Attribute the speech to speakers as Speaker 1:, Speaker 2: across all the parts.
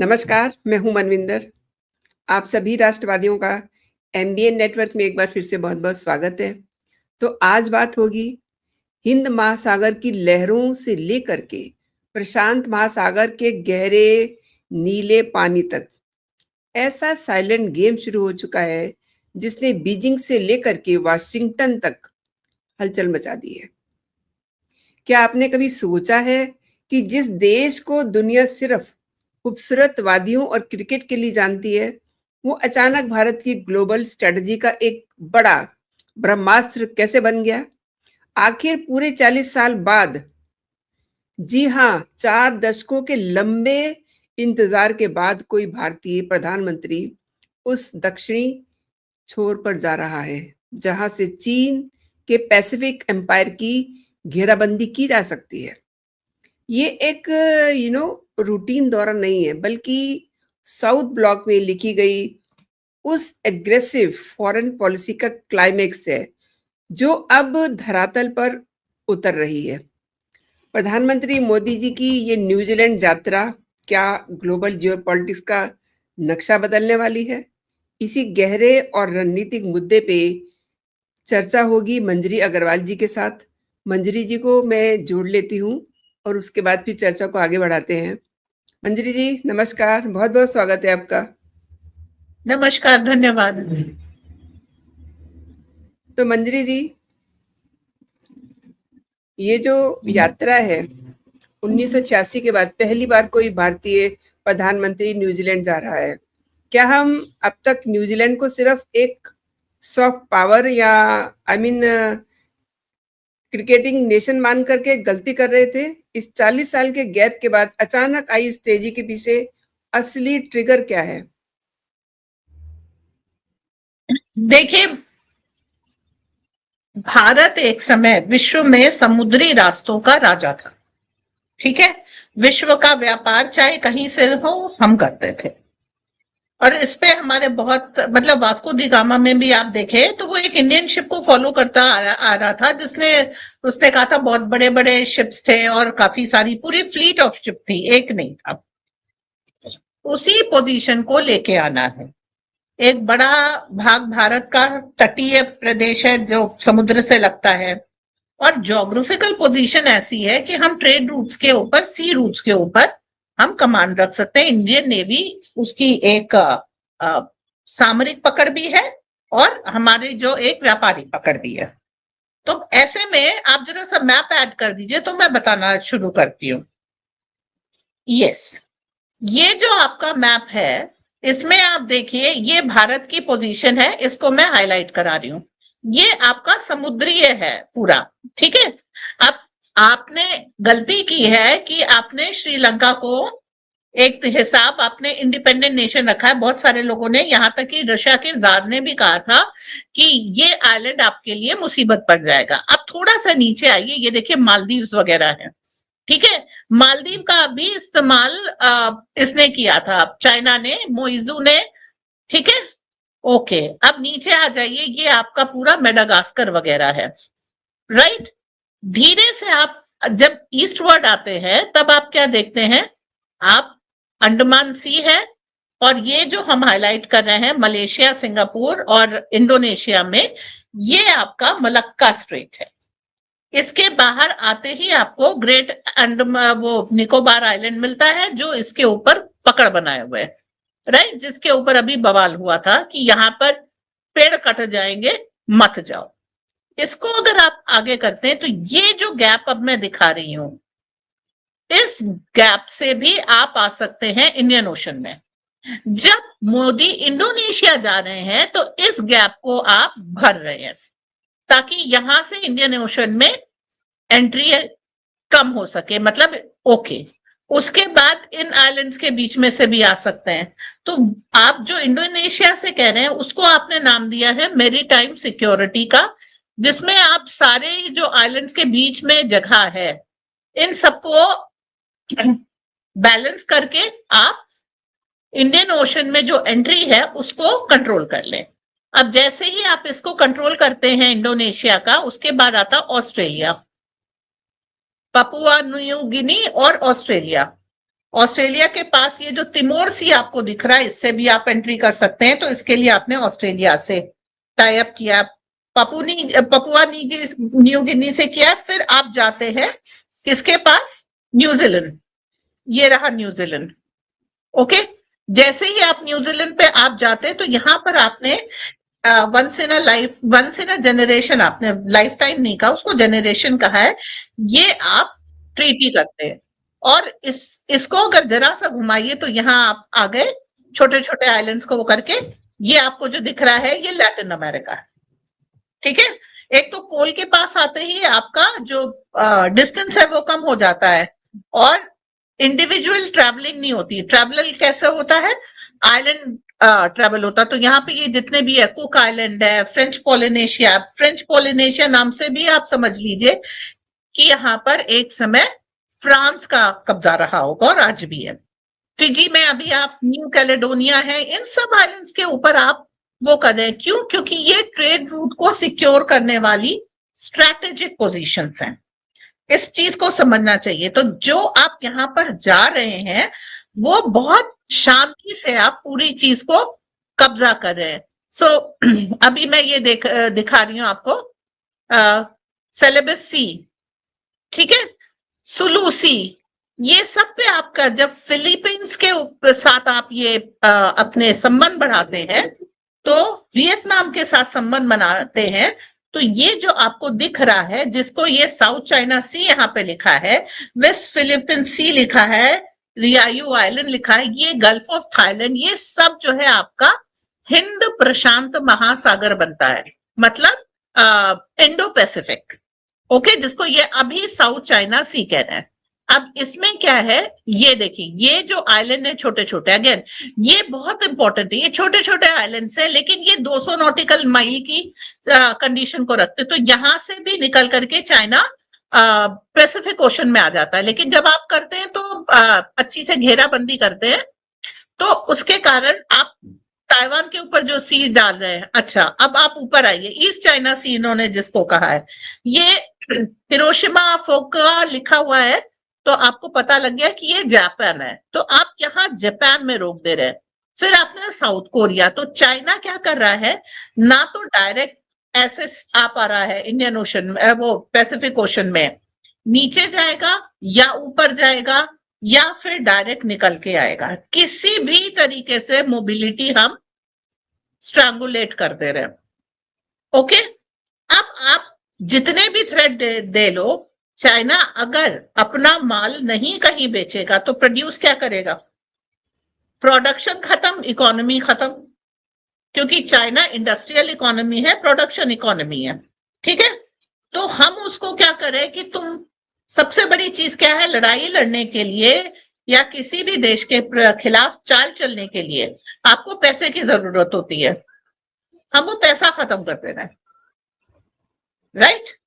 Speaker 1: नमस्कार, मैं हूँ मनविंदर। आप सभी राष्ट्रवादियों का एमबीएन नेटवर्क में एक बार फिर से बहुत-बहुत स्वागत है। तो आज बात होगी हिंद महासागर की लहरों से लेकर के प्रशांत महासागर के गहरे नीले पानी तक। ऐसा साइलेंट गेम शुरू हो चुका है, जिसने बीजिंग से लेकर के वाशिंगटन तक हलचल मचा दी है। क्या आपने कभी सोचा है कि जिस देश को दुनिया सिर्फ खूबसूरत वादियों और क्रिकेट के लिए जानती है, वो अचानक भारत की ग्लोबल स्ट्रेटजी का एक बड़ा ब्रह्मास्त्र कैसे बन गया? आखिर पूरे 40 साल बाद, जी हाँ, 4 दशकों के लंबे इंतजार के बाद कोई भारतीय प्रधानमंत्री उस दक्षिणी छोर पर जा रहा है, जहां से चीन के पैसिफिक एम्पायर की घेराबंदी की जा सकती है। ये एक रूटीन दौरा नहीं है, बल्कि साउथ ब्लॉक में लिखी गई उस एग्रेसिव फॉरेन पॉलिसी का क्लाइमेक्स है, जो अब धरातल पर उतर रही है। प्रधानमंत्री मोदी जी की ये न्यूजीलैंड यात्रा क्या ग्लोबल जियोपॉलिटिक्स का नक्शा बदलने वाली है? इसी गहरे और रणनीतिक मुद्दे पे चर्चा होगी मंजरी अग्रवाल जी के साथ। मंजरी जी को मैं जोड़ लेती हूँ और उसके बाद फिर चर्चा को आगे बढ़ाते हैं। मंजरी जी नमस्कार, बहुत-बहुत स्वागत है आपका।
Speaker 2: नमस्कार, धन्यवाद।
Speaker 1: तो मंजरी जी, ये जो यात्रा है 1986 के बाद पहली बार कोई भारतीय प्रधानमंत्री न्यूजीलैंड जा रहा है। क्या हम अब तक न्यूजीलैंड को सिर्फ एक सॉफ्ट पावर या क्रिकेटिंग नेशन मान करके गलती कर रहे थे? इस 40 साल के गैप के बाद अचानक आई इस तेजी के पीछे असली ट्रिगर क्या है?
Speaker 2: देखिए, भारत एक समय विश्व में समुद्री रास्तों का राजा था। ठीक है, विश्व का व्यापार चाहे कहीं से हो हम करते थे, और इस पे हमारे बहुत मतलब वास्को डी गामा में भी आप देखें तो वो एक इंडियन शिप को फॉलो करता आ रहा था, जिसने उसने कहा था बहुत बड़े बड़े शिप्स थे और काफी सारी पूरी फ्लीट ऑफ शिप थी, एक नहीं था। उसी पोजीशन को लेके आना है। एक बड़ा भाग भारत का तटीय प्रदेश है जो समुद्र से लगता है, और ज्योग्राफिकल पोजीशन ऐसी है कि हम ट्रेड रूट्स के ऊपर, सी रूट्स के ऊपर हम कमांड रख सकते हैं। इंडियन नेवी उसकी एक सामरिक पकड़ भी है और हमारी जो एक व्यापारिक पकड़ भी है। तो ऐसे में आप जरा सा मैप ऐड कर दीजिए तो मैं बताना शुरू करती हूँ। यस, ये जो आपका मैप है, इसमें आप देखिए ये भारत की पोजीशन है, इसको मैं हाईलाइट करा रही हूं। ये आपका समुद्रीय है पूरा, ठीक है। अब आपने गलती की है कि आपने श्रीलंका को एक हिसाब आपने इंडिपेंडेंट नेशन रखा है। बहुत सारे लोगों ने, यहां तक कि रशिया के जार ने भी कहा था कि ये आइलैंड आपके लिए मुसीबत पड़ जाएगा। अब थोड़ा सा नीचे आइए, ये देखिए मालदीव्स वगैरह है, ठीक है। मालदीव का भी इस्तेमाल इसने किया था, चाइना ने, मोइजू ने, ठीक है। ओके, अब नीचे आ जाइए, ये आपका पूरा मेडागास्कर वगैरह है, राइट। धीरे से आप जब ईस्टवर्ड आते हैं तब आप क्या देखते हैं, आप अंडमान सी है, और ये जो हम हाईलाइट कर रहे हैं मलेशिया, सिंगापुर और इंडोनेशिया में, ये आपका मलक्का स्ट्रेट है। इसके बाहर आते ही आपको ग्रेट वो निकोबार आइलैंड मिलता है, जो इसके ऊपर पकड़ बनाए हुए है, राइट, जिसके ऊपर अभी बवाल हुआ था कि यहां पर पेड़ कट जाएंगे, मत जाओ। इसको अगर आप आगे करते हैं तो ये जो गैप अब मैं दिखा रही हूं, इस गैप से भी आप आ सकते हैं इंडियन ओशन में। जब मोदी इंडोनेशिया जा रहे हैं तो इस गैप को आप भर रहे हैं, ताकि यहां से इंडियन ओशन में एंट्री कम हो सके, मतलब ओके। उसके बाद इन आइलैंड्स के बीच में से भी आ सकते हैं। तो आप जो इंडोनेशिया से कह रहे हैं उसको आपने नाम दिया है मैरीटाइम सिक्योरिटी का, जिसमें आप सारे जो आइलैंड्स के बीच में जगह है, इन सबको बैलेंस करके आप इंडियन ओशन में जो एंट्री है उसको कंट्रोल कर लें। अब जैसे ही आप इसको कंट्रोल करते हैं इंडोनेशिया का, उसके बाद आता ऑस्ट्रेलिया, पपुआ न्यू गिनी और ऑस्ट्रेलिया। ऑस्ट्रेलिया के पास ये जो तिमोर सी आपको दिख रहा है, इससे भी आप एंट्री कर सकते हैं, तो इसके लिए आपने ऑस्ट्रेलिया से टाई अप किया, पपुआ न्यू गिनी से किया, फिर आप जाते हैं किसके पास, न्यूजीलैंड, ये रहा न्यूजीलैंड। ओके, जैसे ही आप न्यूजीलैंड पे आप जाते हैं तो यहाँ पर आपने वंस इन अ जनरेशन, आपने लाइफ टाइम नहीं कहा, उसको जनरेशन कहा है, ये आप ट्रीटी करते हैं। और इसको अगर जरा सा घुमाइए तो यहाँ आप आ गए छोटे छोटे आइलैंड्स को वो करके, ये आपको जो दिख रहा है ये लैटिन अमेरिका है, ठीक है। एक तो पोल के पास आते ही आपका जो डिस्टेंस है वो कम हो जाता है, और इंडिविजुअल ट्रैवलिंग नहीं होती। ट्रैवल कैसे होता है, आइलैंड ट्रैवल होता है। तो यहाँ पे ये जितने भी है, कुक आइलैंड है, फ्रेंच पोलिनेशिया नाम से भी आप समझ लीजिए कि यहाँ पर एक समय फ्रांस का कब्जा रहा होगा, और आज भी है। फिजी में अभी आप, न्यू कैलेडोनिया है, इन सब आइलैंड्स के ऊपर आप वो कर रहे हैं। क्यों? क्योंकि ये ट्रेड रूट को सिक्योर करने वाली स्ट्रैटेजिक पोजीशंस हैं। इस चीज को समझना चाहिए। तो जो आप यहाँ पर जा रहे हैं वो बहुत शांति से आप पूरी चीज को कब्जा कर रहे हैं। सो अभी मैं ये दिखा रही हूं आपको, सेलेबस सी, ठीक है, सुलू सी, ये सब पे आपका, जब फिलीपींस के साथ आप ये अपने संबंध बढ़ाते हैं, तो वियतनाम के साथ संबंध बनाते हैं, तो ये जो आपको दिख रहा है, जिसको ये साउथ चाइना सी यहाँ पे लिखा है, वेस्ट फिलीपीन सी लिखा है, रियायू आइलैंड लिखा है, ये गल्फ ऑफ थाईलैंड, ये सब जो है आपका हिंद प्रशांत महासागर बनता है, मतलब इंडो पैसिफिक। ओके, जिसको ये अभी साउथ चाइना सी कह रहे हैं। अब इसमें क्या है, ये देखिए, ये जो आइलैंड है छोटे छोटे, अगेन ये बहुत इंपॉर्टेंट है, ये छोटे छोटे आइलैंड्स है, लेकिन ये 200 नॉटिकल माइल की कंडीशन को रखते, तो यहां से भी निकल करके चाइना पैसिफिक ओशन में आ जाता है। लेकिन जब आप करते हैं तो अच्छी से घेराबंदी करते हैं, तो उसके कारण आप ताइवान के ऊपर जो सी डाल रहे हैं। अच्छा, अब आप ऊपर आइए, ईस्ट चाइना सी इन्होंने जिसको कहा है, ये हिरोशिमा फोका लिखा हुआ है, तो आपको पता लग गया कि ये जापान है, तो आप यहाँ जापान में रोक दे रहे हैं। फिर आपने साउथ कोरिया, तो चाइना क्या कर रहा है, ना तो डायरेक्ट ऐसे आ पा रहा है इंडियन ओशन में, वो पैसिफिक ओशन में नीचे जाएगा, या ऊपर जाएगा, या फिर डायरेक्ट निकल के आएगा। किसी भी तरीके से मोबिलिटी हम स्ट्रैंगुलेट कर दे रहे हैं। ओके, अब आप जितने भी थ्रेड दे लो, चाइना अगर अपना माल नहीं कहीं बेचेगा तो प्रोड्यूस क्या करेगा, प्रोडक्शन खत्म, इकोनॉमी खत्म, क्योंकि चाइना इंडस्ट्रियल इकोनॉमी है, प्रोडक्शन इकोनॉमी है, ठीक है। तो हम उसको क्या करें कि तुम, सबसे बड़ी चीज क्या है, लड़ाई लड़ने के लिए या किसी भी देश के खिलाफ चाल चलने के लिए आपको पैसे की जरूरत होती है, हम वो पैसा खत्म कर दे रहे हैं, राइट।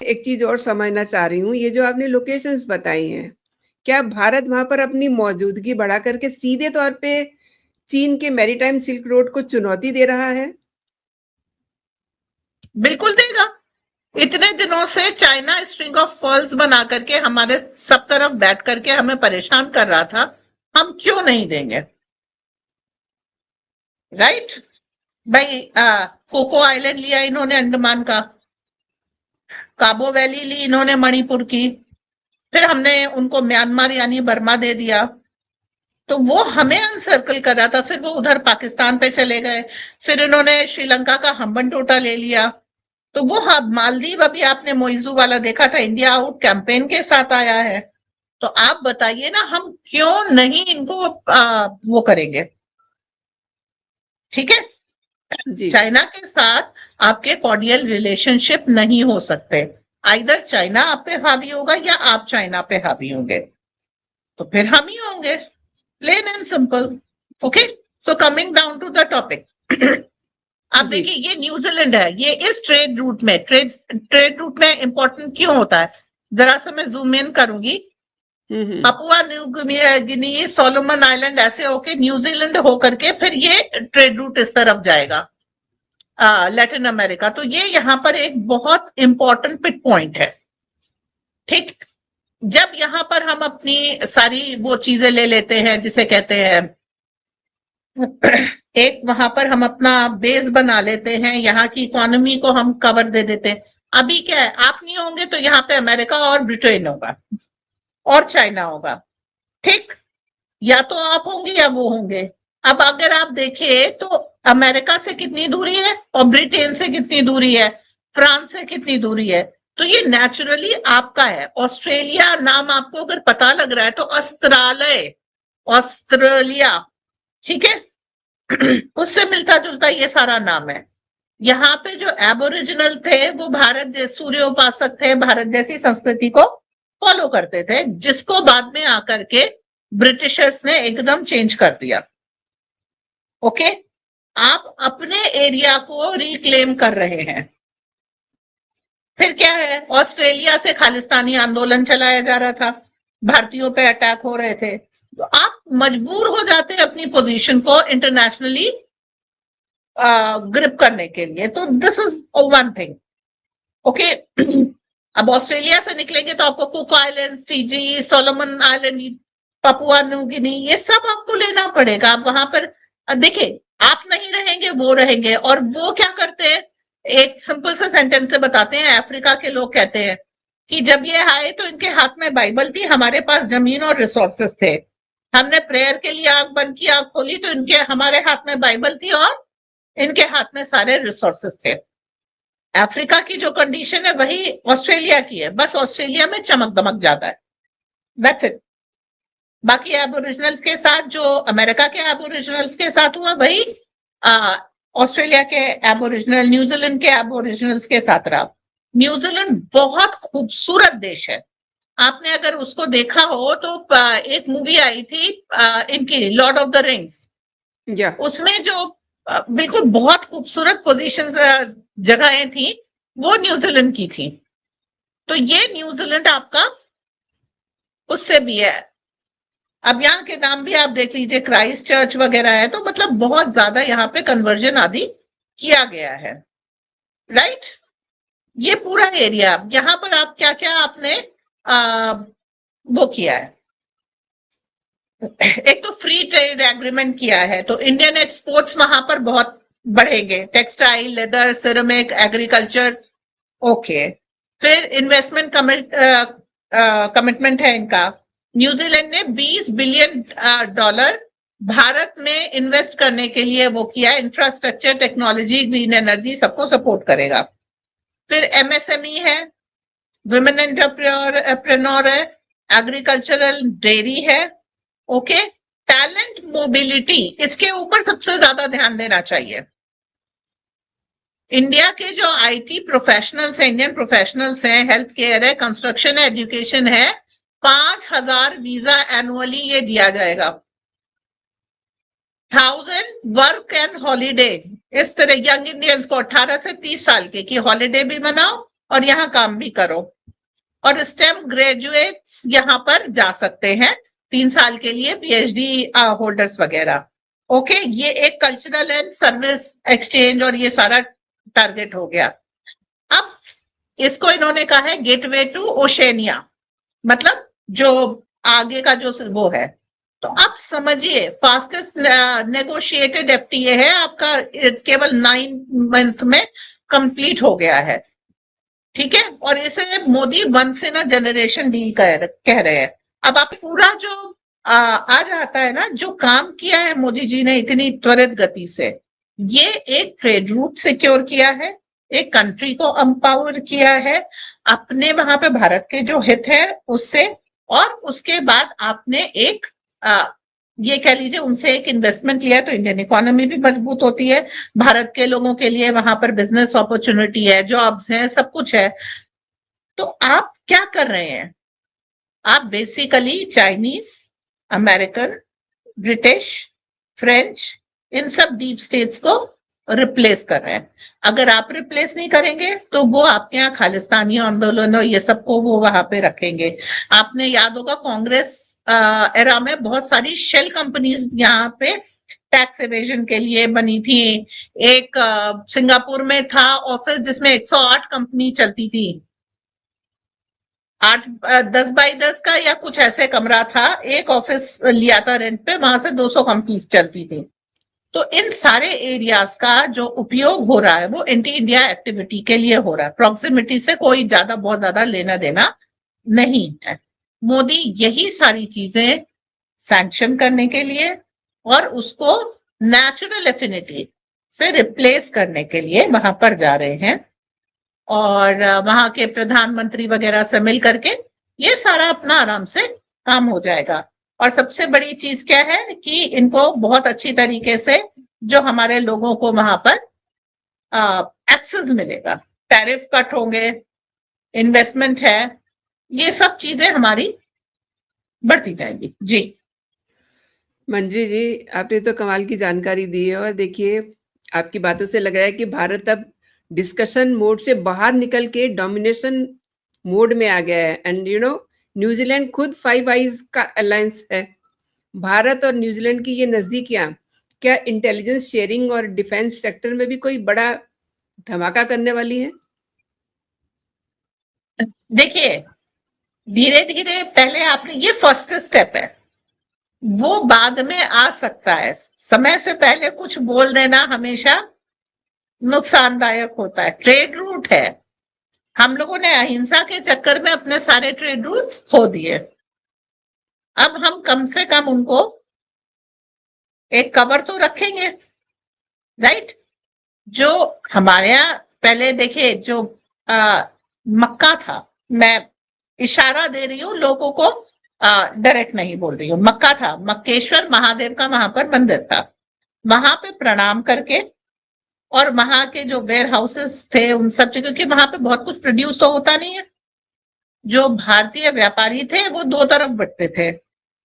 Speaker 1: एक चीज और समझना चाह रही हूँ, ये जो आपने लोकेशंस बताई हैं, क्या भारत वहां पर अपनी मौजूदगी बढ़ा करके सीधे तौर पे चीन के मैरीटाइम सिल्क रोड को चुनौती दे रहा है?
Speaker 2: बिल्कुल देगा। इतने दिनों से चाइना स्ट्रिंग ऑफ पर्ल्स बना करके हमारे सब तरफ बैठ करके हमें परेशान कर रहा था, हम क्यों नहीं देंगे, राइट। भाई कोको आइलैंड लिया इन्होंने अंडमान का, काबो वैली ली इन्होंने मणिपुर की, फिर हमने उनको म्यांमार यानी बर्मा दे दिया, तो वो हमें अनसर्कल कर रहा था, फिर वो उधर पाकिस्तान पे चले गए, फिर इन्होंने श्रीलंका का हम्बन टोटा ले लिया, तो वो मालदीव अभी आपने मोइजू वाला देखा था, इंडिया आउट कैंपेन के साथ आया है। तो आप बताइए ना, हम क्यों नहीं इनको वो करेंगे, ठीक है। चाइना के साथ आपके कॉर्डियल रिलेशनशिप नहीं हो सकते, आइदर चाइना आप पे हावी होगा या आप चाइना पे हावी होंगे, तो फिर हम ही होंगे, plain and simple. Okay, so coming down to the topic, आप देखिए ये न्यूजीलैंड है, ये इस ट्रेड रूट में, ट्रेड रूट में इंपॉर्टेंट क्यों होता है, जरा से मैं जूम इन करूंगी, Papua New Guinea, Solomon island, ऐसे होके न्यूजीलैंड होकर के फिर ये ट्रेड रूट इस तरफ जाएगा लैटिन अमेरिका। तो ये यहाँ पर एक बहुत इंपॉर्टेंट पिट पॉइंट है, ठीक। जब यहाँ पर हम अपनी सारी वो चीजें ले लेते हैं जिसे कहते हैं, एक वहां पर हम अपना बेस बना लेते हैं, यहाँ की इकोनॉमी को हम कवर दे देते हैं। अभी क्या है, आप नहीं होंगे तो यहाँ पे अमेरिका और ब्रिटेन होगा और चाइना होगा, ठीक? या तो आप होंगे या वो होंगे। अब अगर आप देखें तो अमेरिका से कितनी दूरी है और ब्रिटेन से कितनी दूरी है, फ्रांस से कितनी दूरी है, तो ये नेचुरली आपका है। ऑस्ट्रेलिया नाम आपको अगर पता लग रहा है तो अस्त्रालय, ऑस्ट्रेलिया, ठीक है, उससे मिलता जुलता ये सारा नाम है। यहाँ पे जो एबोरिजिनल थे वो भारत सूर्य उपासक थे, भारत जैसी संस्कृति को फॉलो करते थे, जिसको बाद में आकर के ब्रिटिशर्स ने एकदम चेंज कर दिया। ओके, आप अपने एरिया को रिक्लेम कर रहे हैं। फिर क्या है, ऑस्ट्रेलिया से खालिस्तानी आंदोलन चलाया जा रहा था, भारतीयों पे अटैक हो रहे थे, तो आप मजबूर हो जाते हैं अपनी पोजीशन को इंटरनेशनली ग्रिप करने के लिए। तो this is one thing. Okay, अब ऑस्ट्रेलिया से निकलेंगे तो आपको cook island, Fiji, Solomon island, Papua New गिनी, ये सब आपको लेना पड़ेगा। आप वहां पर देखिए, आप नहीं रहेंगे वो रहेंगे। और वो क्या करते हैं, एक सिंपल सा सेंटेंस से बताते हैं। अफ्रीका के लोग कहते हैं कि जब ये आए तो इनके हाथ में बाइबल थी, हमारे पास जमीन और रिसोर्सेस थे। हमने प्रेयर के लिए आंख बंद की, आंख खोली तो इनके हमारे हाथ में बाइबल थी और इनके हाथ में सारे रिसोर्सेस थे। अफ्रीका की जो कंडीशन है वही ऑस्ट्रेलिया की है, बस ऑस्ट्रेलिया में चमक दमक ज्यादा है, दैट्स इट। बाकी एबोरिजिनल्स के साथ जो अमेरिका के एबोरिजिनल्स के साथ हुआ वही ऑस्ट्रेलिया के एबोरिजिनल, न्यूजीलैंड के एबोरिजिनल्स के साथ रहा। न्यूजीलैंड बहुत खूबसूरत देश है, आपने अगर उसको देखा हो तो एक मूवी आई थी इनकी, लॉर्ड ऑफ द रिंग्स, उसमें जो बिल्कुल बहुत खूबसूरत पोजीशन जगहें थी वो न्यूजीलैंड की थी। तो ये न्यूजीलैंड आपका उससे भी है। अब यहाँ के नाम भी आप देख लीजिए, क्राइस्ट चर्च वगैरह है, तो मतलब बहुत ज्यादा यहाँ पे कन्वर्जन आदि किया गया है, राइट? ये पूरा एरिया, यहाँ पर आप क्या क्या आपने वो किया है, एक तो फ्री ट्रेड एग्रीमेंट किया है, तो इंडियन एक्सपोर्ट्स वहां पर बहुत बढ़ेंगे, textile, leather, ceramic, agriculture. Okay, फिर इन्वेस्टमेंट कमिटमेंट है इनका। न्यूजीलैंड ने $20 बिलियन भारत में इन्वेस्ट करने के लिए वो किया, इंफ्रास्ट्रक्चर, टेक्नोलॉजी, ग्रीन एनर्जी, सबको सपोर्ट करेगा। फिर एमएसएमई है, वुमेन एंटरप्रेन्योर है, एग्रीकल्चरल डेयरी है। ओके, टैलेंट मोबिलिटी, इसके ऊपर सबसे ज्यादा ध्यान देना चाहिए। इंडिया के जो आईटी प्रोफेशनल्स हैं, इंडियन प्रोफेशनल्स हैं, हेल्थ केयर है, कंस्ट्रक्शन है, एजुकेशन है, 5,000 वीजा एनुअली ये दिया जाएगा। 1000 वर्क एंड हॉलीडे, इस तरह यंग इंडियंस को 18 से 30 साल के की हॉलीडे भी मनाओ और यहाँ काम भी करो। और स्टेम ग्रेजुएट्स यहाँ पर जा सकते हैं 3 साल के लिए, पीएचडी होल्डर्स वगैरह। ओके, ये एक कल्चरल एंड सर्विस एक्सचेंज और ये सारा टारगेट हो गया। अब इसको इन्होंने कहा है गेटवे टू ओशेनिया, मतलब जो आगे का जो वो है। तो आप समझिए, फास्टेस्ट नेगोशिएटेड एफटीए है आपका, केवल 9 मंथ में कंप्लीट हो गया है, ठीक है? और इसे Modi once in a generation deal कह रहे हैं। अब आप पूरा जो आ जाता है ना, जो काम किया है मोदी जी ने इतनी त्वरित गति से, ये एक ट्रेड रूट सिक्योर किया है, एक कंट्री को एम्पावर किया है अपने वहां पे भारत के जो हित है उससे, और उसके बाद आपने एक ये कह लीजिए उनसे एक इन्वेस्टमेंट लिया तो इंडियन इकोनॉमी भी मजबूत होती है, भारत के लोगों के लिए वहां पर बिजनेस अपॉर्चुनिटी है, जॉब्स हैं, सब कुछ है। तो आप क्या कर रहे हैं, आप basically Chinese, American, British, French, इन सब डीप स्टेट्स को रिप्लेस कर रहे हैं। अगर आप रिप्लेस नहीं करेंगे तो वो आपके यहाँ खालिस्तानी आंदोलन और ये सबको वो वहां पे रखेंगे। आपने याद होगा कांग्रेस एरा में बहुत सारी शेल कंपनीज यहाँ पे टैक्स एवेजन के लिए बनी थी। एक सिंगापुर में था ऑफिस जिसमें 108 कंपनी चलती थी, 10 बाई 10 का या कुछ ऐसे कमरा था, एक ऑफिस लिया था रेंट पे, वहां से 200 कंपनीज चलती थी। तो इन सारे एरियाज का जो उपयोग हो रहा है वो एंटी इंडिया एक्टिविटी के लिए हो रहा है, प्रॉक्सिमिटी से कोई बहुत ज्यादा लेना देना नहीं है। मोदी यही सारी चीजें सैंक्शन करने के लिए और उसको नेचुरल एफिनिटी से रिप्लेस करने के लिए वहां पर जा रहे हैं, और वहां के प्रधानमंत्री वगैरह से मिल करके ये सारा अपना आराम से काम हो जाएगा। और सबसे बड़ी चीज क्या है कि इनको बहुत अच्छी तरीके से जो हमारे लोगों को वहां पर एक्सेस मिलेगा, टैरिफ कट होंगे, इन्वेस्टमेंट है, ये सब चीजें हमारी बढ़ती जाएंगी। जी
Speaker 1: मंजरी जी, आपने तो कमाल की जानकारी दी है। और देखिए, आपकी बातों से लग रहा है कि भारत अब डिस्कशन मोड से बाहर निकल के डोमिनेशन मोड में आ गया है। एंड न्यूजीलैंड खुद फाइव आइज का अलायंस है। भारत और न्यूजीलैंड की ये नजदीकियां क्या इंटेलिजेंस शेयरिंग और डिफेंस सेक्टर में भी कोई बड़ा धमाका करने वाली है?
Speaker 2: देखिए, धीरे धीरे पहले आपने, ये फर्स्ट स्टेप है, वो बाद में आ सकता है। समय से पहले कुछ बोल देना हमेशा नुकसानदायक होता है। ट्रेड रूट है, हम लोगों ने अहिंसा के चक्कर में अपने सारे ट्रेड रूट्स खो दिए। अब हम कम से कम उनको एक कवर तो रखेंगे, राइट? जो हमारे यहाँ पहले देखिए, जो मक्का था, मैं इशारा दे रही हूँ लोगों को, डायरेक्ट नहीं बोल रही हूँ, मक्का था, मक्केश्वर महादेव का वहां पर मंदिर था, वहां पे प्रणाम करके, और वहां के जो वेयर हाउसेस थे उन सब चीजों, क्योंकि वहां पे बहुत कुछ प्रोड्यूस तो होता नहीं है। जो भारतीय व्यापारी थे वो दो तरफ बढ़ते थे,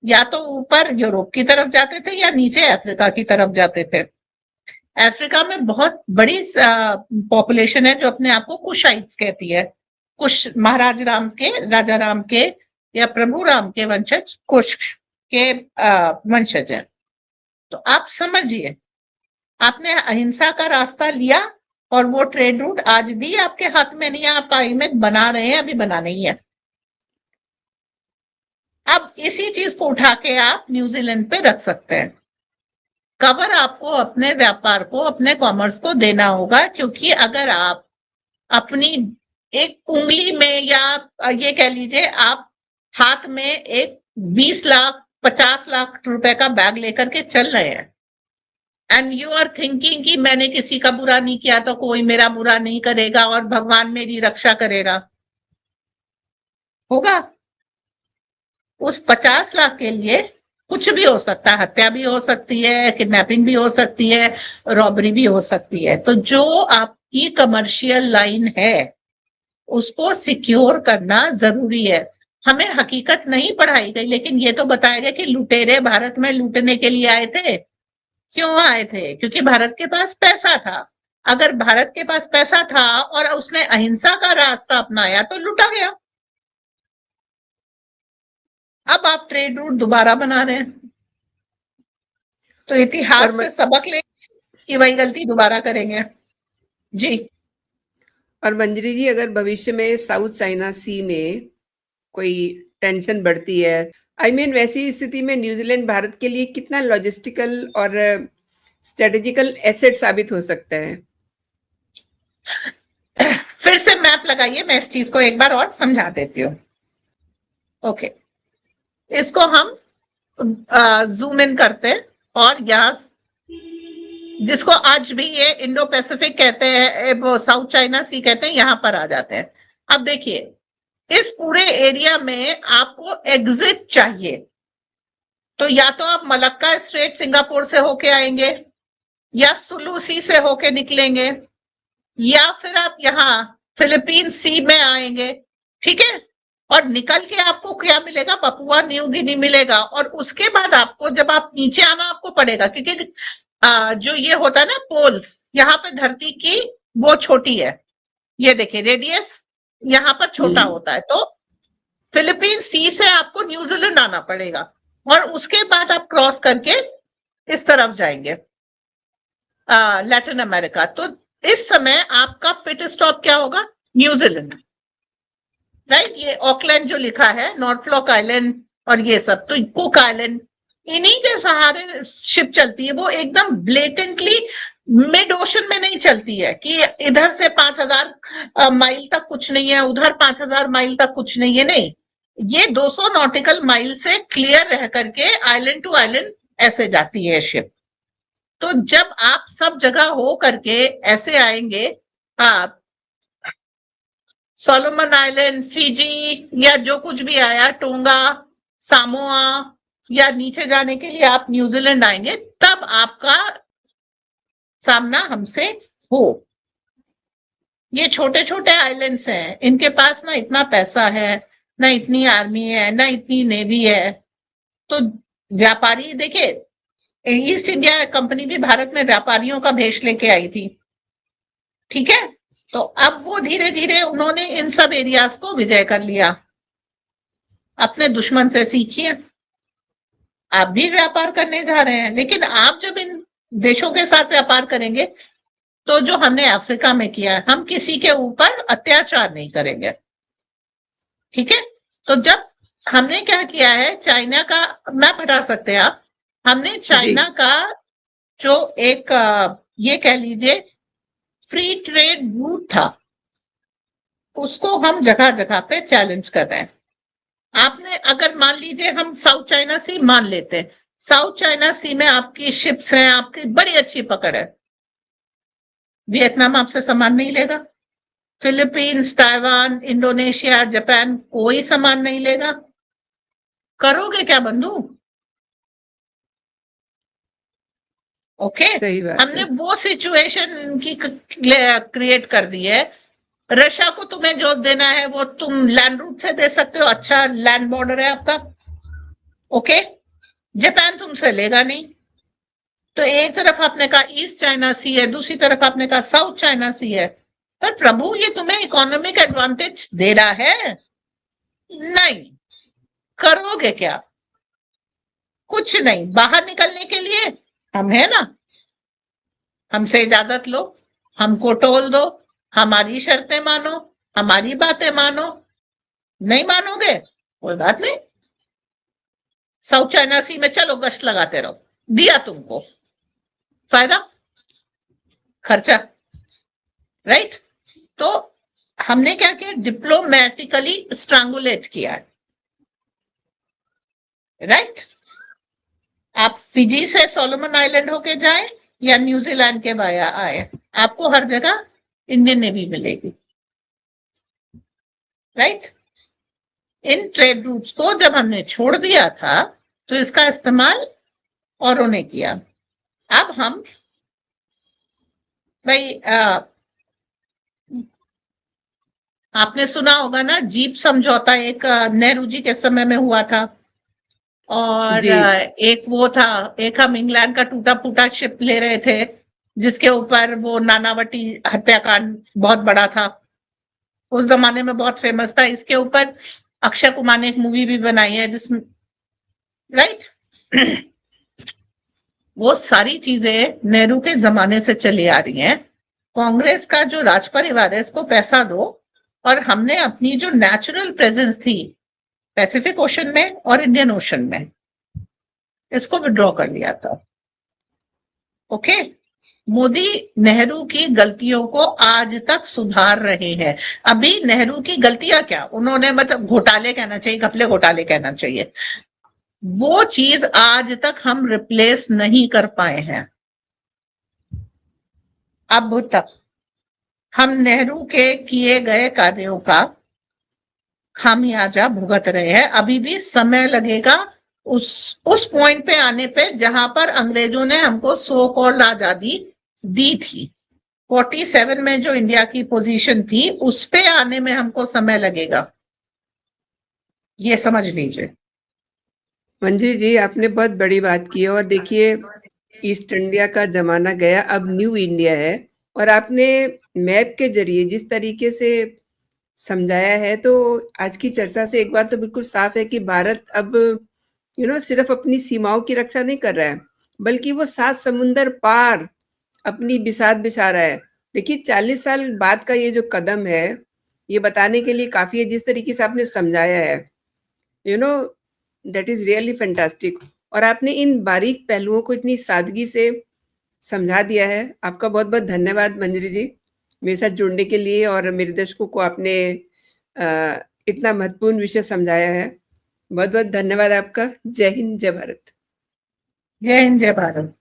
Speaker 2: या तो ऊपर यूरोप की तरफ जाते थे या नीचे अफ्रीका की तरफ जाते थे। अफ्रीका में बहुत बड़ी पॉपुलेशन है जो अपने आप को कुशाइट्स कहती है। कुश महाराज राम के, राजा राम के या प्रभु राम के वंशज कुश के वंशज हैं। तो आप समझिए, आपने अहिंसा का रास्ता लिया और वो ट्रेड रूट आज भी आपके हाथ में नहीं है, आप आईमेक बना रहे हैं, अभी बनाना ही है। अब इसी चीज को उठा के आप न्यूजीलैंड पे रख सकते हैं। कवर आपको अपने व्यापार को, अपने कॉमर्स को देना होगा, क्योंकि अगर आप अपनी एक उंगली में, या ये कह लीजिए आप हाथ में एक 20 लाख 50 लाख रुपए का बैग लेकर के चल रहे हैं, एंड यू आर थिंकिंग कि मैंने किसी का बुरा नहीं किया तो कोई मेरा बुरा नहीं करेगा और भगवान मेरी रक्षा करेगा, होगा? उस 50 लाख के लिए कुछ भी हो सकता है, हत्या भी हो सकती है, किडनैपिंग भी हो सकती है, रॉबरी भी हो सकती है। तो जो आपकी कमर्शियल लाइन है उसको सिक्योर करना जरूरी है। हमें हकीकत नहीं पढ़ाई गई, लेकिन ये तो बताया गया कि लुटेरे भारत में लूटने के लिए आए थे। क्यों आए थे? क्योंकि भारत के पास पैसा था। अगर भारत के पास पैसा था और उसने अहिंसा का रास्ता अपनाया तो लूटा गया। अब आप ट्रेड रूट दोबारा बना रहे हैं, तो इतिहास से सबक लेंगे कि वही गलती दोबारा करेंगे। जी।
Speaker 1: और मंजरी जी, अगर भविष्य में साउथ चाइना सी में कोई टेंशन बढ़ती है, वैसी स्थिति में न्यूजीलैंड भारत के लिए कितना लॉजिस्टिकल और स्ट्रेटेजिकल एसेट साबित हो सकता है?
Speaker 2: फिर से मैप लगाइए, मैं इस चीज को एक बार और समझा देती हूँ। ओके, इसको हम जूम इन करते हैं, और यहाँ जिसको आज भी ये इंडो पैसिफिक कहते हैं, वो साउथ चाइना सी कहते हैं, यहां पर आ जाते हैं। अब देखिए, इस पूरे एरिया में आपको एग्जिट चाहिए, तो या तो आप मलक्का स्ट्रेट सिंगापुर से होके आएंगे, या सुलू सी से होके निकलेंगे, या फिर आप यहाँ फिलीपीन सी में आएंगे, ठीक है? और निकल के आपको क्या मिलेगा? पपुआ न्यू गिनी मिलेगा। और उसके बाद आपको, जब आप नीचे आना आपको पड़ेगा, क्योंकि जो ये होता है ना पोल्स, यहाँ पे धरती की वो छोटी है, ये देखिए रेडियस यहाँ पर छोटा होता है, तो फिलीपीन सी से आपको न्यूजीलैंड आना पड़ेगा, और उसके बाद आप क्रॉस करके इस तरफ जाएंगे लैटिन अमेरिका। तो इस समय आपका पिट स्टॉप क्या होगा? न्यूजीलैंड, राइट, ये ऑकलैंड जो लिखा है, नॉर्थफ्लॉक आइलैंड और ये सब, तो कुक आइलैंड, इन्हीं के सहारे शिप चलती है। वो एकदम ब्लेटेंटली मिड ओशन में नहीं चलती है कि इधर से 5,000 माइल तक कुछ नहीं है, उधर 5,000 माइल तक कुछ नहीं है, नहीं। ये 200 नॉटिकल माइल से क्लियर रह करके आइलैंड टू आइलैंड ऐसे जाती है शिप। तो जब आप सब जगह हो करके ऐसे आएंगे, आप सोलोमन आइलैंड, फिजी या जो कुछ भी आया, टोंगा, सामोआ, या नीचे जाने के लिए आप न्यूजीलैंड आएंगे, तब आपका सामना हमसे हो। ये छोटे छोटे आइलैंड्स हैं, इनके पास ना इतना पैसा है, ना इतनी आर्मी है, ना इतनी नेवी है। तो व्यापारी, देखिए ईस्ट इंडिया कंपनी भी भारत में व्यापारियों का भेष लेके आई थी, ठीक है। तो अब वो धीरे धीरे उन्होंने इन सब एरियाज को विजय कर लिया। अपने दुश्मन से सीखिए, आप भी व्यापार करने जा रहे हैं, लेकिन आप जब इन देशों के साथ व्यापार करेंगे तो जो हमने अफ्रीका में किया है, हम किसी के ऊपर अत्याचार नहीं करेंगे, ठीक है। तो जब हमने क्या किया है, चाइना का मैप हटा सकते हैं आप, हमने चाइना का जो एक ये कह लीजिए फ्री ट्रेड रूट था, उसको हम जगह जगह पे चैलेंज कर रहे हैं। आपने अगर मान लीजिए हम साउथ चाइना सी मान लेते हैं, साउथ चाइना सी में आपकी शिप्स हैं, आपकी बड़ी अच्छी पकड़ है, वियतनाम आपसे सामान नहीं लेगा, फिलीपींस, ताइवान, इंडोनेशिया, जापान कोई सामान नहीं लेगा। करोगे क्या बंधु? ओके,
Speaker 1: सही बात
Speaker 2: हमने
Speaker 1: है।
Speaker 2: वो सिचुएशन इनकी क्रिएट कर दी है। रशिया को तुम्हें जो देना है वो तुम लैंड रूट से दे सकते हो, अच्छा लैंड बॉर्डर है आपका, ओके। जापान तुमसे लेगा नहीं। तो एक तरफ आपने कहा ईस्ट चाइना सी है, दूसरी तरफ आपने कहा साउथ चाइना सी है, पर प्रभु ये तुम्हें इकोनॉमिक एडवांटेज दे रहा है? नहीं। करोगे क्या? कुछ नहीं। बाहर निकलने के लिए हम है ना, हमसे इजाजत लो, हमको टोल दो, हमारी शर्तें मानो, हमारी बातें मानो। नहीं मानोगे कोई बात नहीं, साउथ चाइना सी में चलो गश्त लगाते रहो, दिया तुमको फायदा, खर्चा, राइट। तो हमने क्या किया, डिप्लोमेटिकली स्ट्रैंगुलेट किया, राइट। आप फिजी से सोलोमन आइलैंड होके जाए या न्यूजीलैंड के वाया आए, आपको हर जगह इंडियन नेवी मिलेगी, राइट। इन ट्रेड रूट्स को जब हमने छोड़ दिया था तो इसका इस्तेमाल औरों ने किया। अब हम भाई आपने सुना होगा ना, जीप समझौता एक नेहरू जी के समय में हुआ था, और एक वो था, एक हम इंग्लैंड का टूटा फूटा शिप ले रहे थे जिसके ऊपर वो नानावटी हत्याकांड बहुत बड़ा था, उस जमाने में बहुत फेमस था। इसके ऊपर अक्षय कुमार ने एक मूवी भी बनाई है जिसमें, राइट। वो सारी चीजें नेहरू के जमाने से चली आ रही हैं। कांग्रेस का जो राज परिवार है, इसको पैसा दो, और हमने अपनी जो नेचुरल प्रेजेंस थी पैसिफिक ओशन में और इंडियन ओशन में, इसको विड्रॉ कर लिया था, ओके। मोदी नेहरू की गलतियों को आज तक सुधार रहे हैं। अभी नेहरू की गलतियां क्या, उन्होंने मतलब घोटाले कहना चाहिए, घपले घोटाले कहना चाहिए, वो चीज आज तक हम रिप्लेस नहीं कर पाए हैं। अब तक हम नेहरू के किए गए कार्यों का खामियाजा भुगत रहे हैं। अभी भी समय लगेगा उस पॉइंट पे आने पे जहां पर अंग्रेजों ने हमको सो कॉल्ड आजादी दी थी। 47 में जो इंडिया की पोजीशन थी उस पे आने में हमको समय लगेगा, ये समझ लीजिए।
Speaker 1: मंजरी जी, आपने बहुत बड़ी बात की है। और देखिए, ईस्ट इंडिया का जमाना गया, अब न्यू इंडिया है। और आपने मैप के जरिए जिस तरीके से समझाया है, तो आज की चर्चा से एक बात तो बिल्कुल साफ है कि भारत अब सिर्फ अपनी सीमाओं की रक्षा नहीं कर रहा है, बल्कि वो 7 समुंदर पार अपनी बिसात बिछा रहा है। देखिए, 40 साल बाद का ये जो कदम है, ये बताने के लिए काफ़ी है जिस तरीके से आपने समझाया है। You know that is really fantastic और आपने इन बारीक पहलुओं को इतनी सादगी से समझा दिया है। आपका बहुत-बहुत धन्यवाद मंजरी जी, मेरे साथ जुड़ने के लिए और मेरे दर्शकों को आपने इतना महत्वपूर्ण विषय समझाया है। बहुत-बहुत धन्यवाद आपका। जय हिंद, जय भारत।
Speaker 2: जय हिंद, जय भारत।